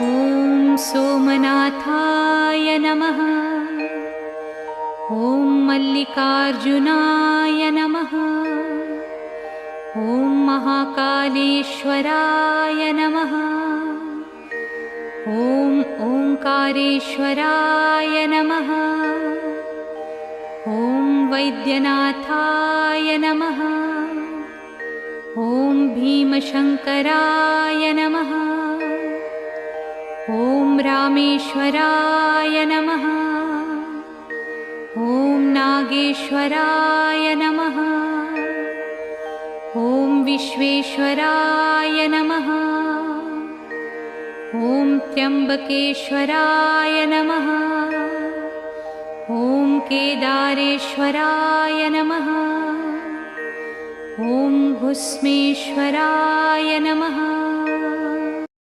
ॐ सोमनाथाय नमः। ॐ मल्लिकार्जुनाय नमः। ॐ महाकालेश्वराय नमः। ॐ ओंकारेश्वराय नमः। ॐ वैद्यनाथाय नमः। ॐ भीमशंकराय नमः। ॐ रामेश्वराय नमः। ॐ नागेश्वराय नमः। ॐ विश्वेश्वराय नमः। ॐ त्र्यंबकेश्वराय नमः। ॐ केदारेश्वराय नमः। ॐ भुस्मेश्वराय नमः।